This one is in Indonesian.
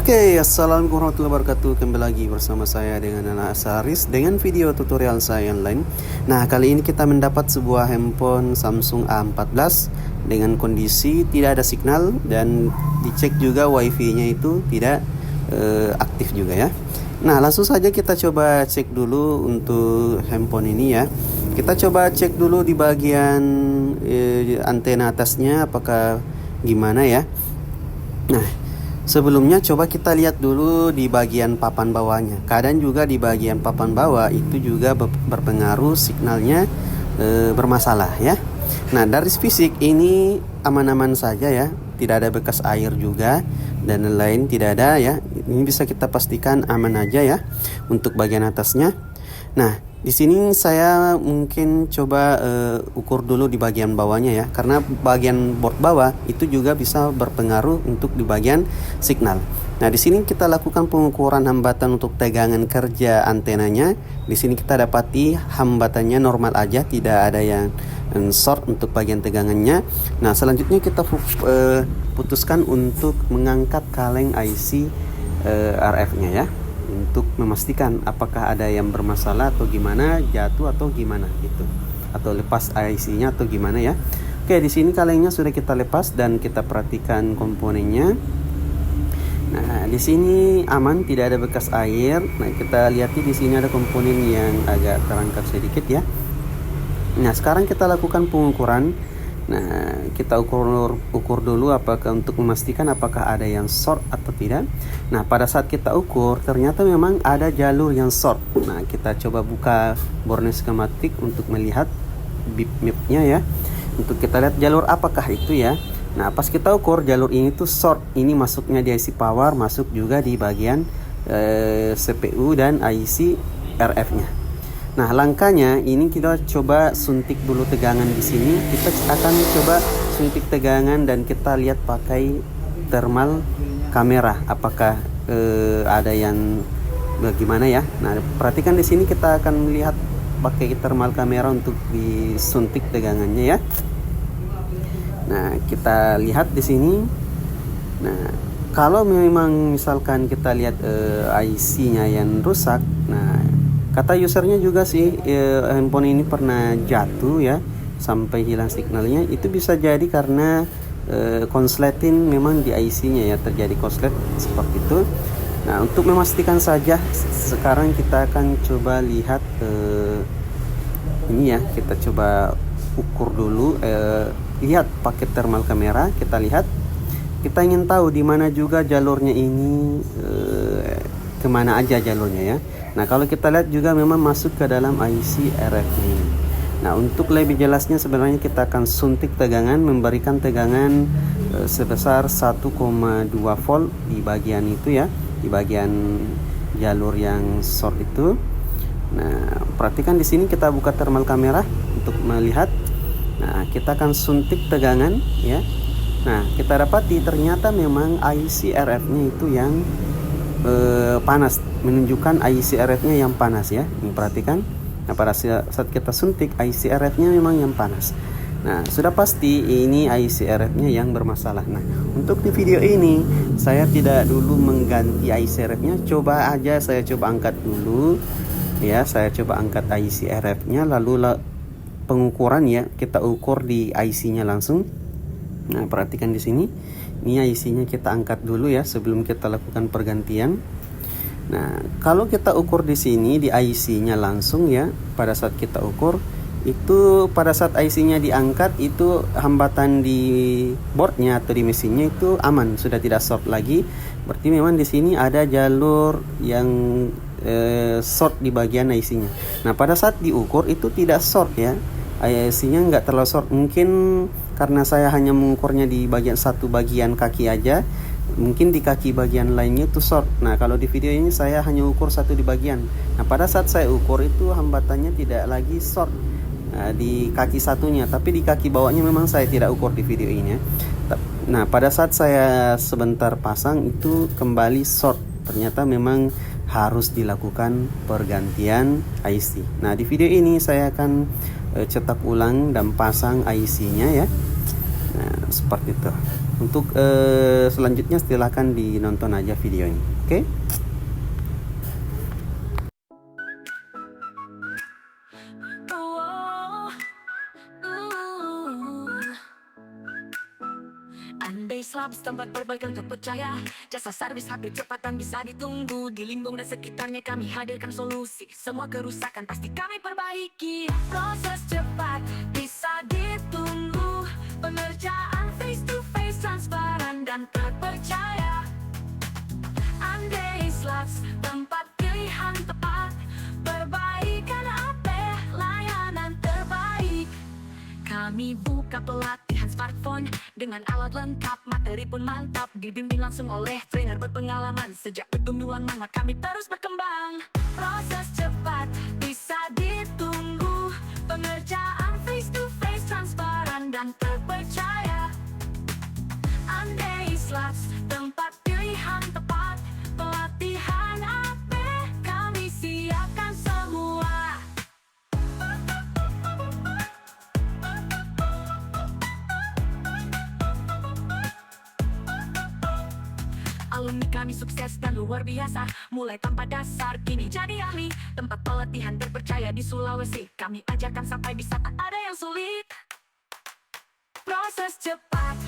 Oke, assalamualaikum warahmatullahi wabarakatuh. Kembali lagi bersama saya dengan Nana Asaris dengan video tutorial saya yang lain. Nah, kali ini kita mendapat sebuah handphone Samsung A14 dengan kondisi tidak ada signal dan dicek juga wifi-nya itu tidak aktif juga ya. Nah, langsung saja kita coba cek dulu untuk handphone ini ya. Kita coba cek dulu di bagian antena atasnya apakah gimana ya. Nah, sebelumnya coba kita lihat dulu di bagian papan bawahnya. Kadang juga di bagian papan bawah itu juga berpengaruh signalnya bermasalah ya. Nah, dari fisik ini aman-aman saja ya. Tidak ada bekas air juga dan lain tidak ada ya. Ini bisa kita pastikan aman aja ya untuk bagian atasnya. Nah, di sini saya mungkin coba ukur dulu di bagian bawahnya ya, karena bagian board bawah itu juga bisa berpengaruh untuk di bagian signal. Nah, di sini kita lakukan pengukuran hambatan untuk tegangan kerja antenanya. Di sini kita dapati hambatannya normal aja, tidak ada yang short untuk bagian tegangannya. Nah, selanjutnya kita putuskan untuk mengangkat kaleng IC RF-nya ya, untuk memastikan apakah ada yang bermasalah atau gimana, jatuh atau gimana gitu, atau lepas IC-nya atau gimana ya. Oke, di sini kalengnya sudah kita lepas dan kita perhatikan komponennya. Nah, di sini aman, tidak ada bekas air. Nah, kita lihat di sini ada komponen yang agak terangkat sedikit ya. Nah, sekarang kita lakukan pengukuran. Nah, kita ukur dulu apakah untuk memastikan apakah ada yang short atau tidak. Nah, pada saat kita ukur ternyata memang ada jalur yang short. Nah, kita coba buka borne skematik untuk melihat bip mapnya ya. Untuk kita lihat jalur apakah itu ya. Nah, pas kita ukur jalur ini tuh short. Ini masuknya di IC power, masuk juga di bagian CPU dan IC RF-nya. Nah, langkahnya ini kita coba suntik dulu tegangan di sini. Kita akan coba suntik tegangan dan kita lihat pakai thermal kamera apakah ada yang bagaimana ya. Nah, perhatikan di sini kita akan melihat pakai thermal kamera untuk disuntik tegangannya ya. Nah, kita lihat di sini. Nah, kalau memang misalkan kita lihat IC-nya yang rusak, nah kata usernya juga sih handphone ini pernah jatuh ya sampai hilang signalnya. Itu bisa jadi karena konsleting memang di IC-nya ya, terjadi konslet seperti itu. Nah, untuk memastikan saja sekarang kita akan coba lihat ini ya, kita coba ukur dulu, lihat pakai thermal kamera. Kita lihat, kita ingin tahu di mana juga jalurnya ini, kemana aja jalurnya ya. Nah, kalau kita lihat juga memang masuk ke dalam IC RF ini. Nah, untuk lebih jelasnya sebenarnya kita akan suntik tegangan, memberikan tegangan sebesar 1,2 volt di bagian itu ya, di bagian jalur yang short itu. Nah, perhatikan di sini kita buka thermal kamera untuk melihat. Nah, kita akan suntik tegangan ya. Nah, kita dapati ternyata memang IC RF-nya itu yang panas, menunjukkan IC RF-nya yang panas ya. Ini perhatikan. Nah, pada saat kita suntik IC RF-nya memang yang panas. Nah, sudah pasti ini IC RF-nya yang bermasalah. Nah, untuk di video ini saya tidak dulu mengganti IC RF-nya, coba aja saya coba angkat dulu ya. Saya coba angkat IC RF-nya, lalu pengukuran ya, kita ukur di IC-nya langsung. Nah, perhatikan di sini. Ini IC-nya kita angkat dulu ya sebelum kita lakukan pergantian. Nah, kalau kita ukur di sini di IC-nya langsung ya, pada saat kita ukur itu pada saat IC-nya diangkat itu hambatan di boardnya atau di mesinnya itu aman, sudah tidak short lagi. Berarti memang di sini ada jalur yang short di bagian IC-nya. Nah, pada saat diukur itu tidak short ya. IC-nya nggak terlalu short, mungkin karena saya hanya mengukurnya di bagian satu bagian kaki aja, mungkin di kaki bagian lainnya itu short. Nah, kalau di video ini saya hanya ukur satu di bagian. Nah, pada saat saya ukur itu hambatannya tidak lagi short di kaki satunya, tapi di kaki bawahnya memang saya tidak ukur di video ini ya. Nah, pada saat saya sebentar pasang itu kembali short, ternyata memang harus dilakukan pergantian IC. Nah, di video ini saya akan cetak ulang dan pasang IC-nya ya. Nah, seperti itu. Untuk selanjutnya silahkan dinonton aja video ini. Oke? Andai Slabs tempat perbaikan terpercaya, jasa servis HP cepat dan bisa ditunggu. Di Limbung dan sekitarnya kami hadirkan solusi, semua kerusakan pasti kami perbaiki. Proses cepat bisa ditunggu, pengerjaan face to face transparan dan terpercaya. Andai Slabs tempat pilihan tepat, perbaikan HP layanan terbaik. Kami buka pelatihan smartphone dengan alat lengkap, materi pun mantap, dibimbing langsung oleh trainer berpengalaman. Sejak pertumbuhan mama kami terus berkembang. Proses cepat bisa ditunggu, pengerjaan face to face transparan dan terpercaya. Andai Slabs tempat pilihan tepat, pelatihan AP kami siapkan semua. Alumni kami sukses dan luar biasa, mulai tanpa dasar kini jadi ahli. Tempat pelatihan terpercaya di Sulawesi, kami ajarkan sampai di saat ada yang sulit. Proses cepat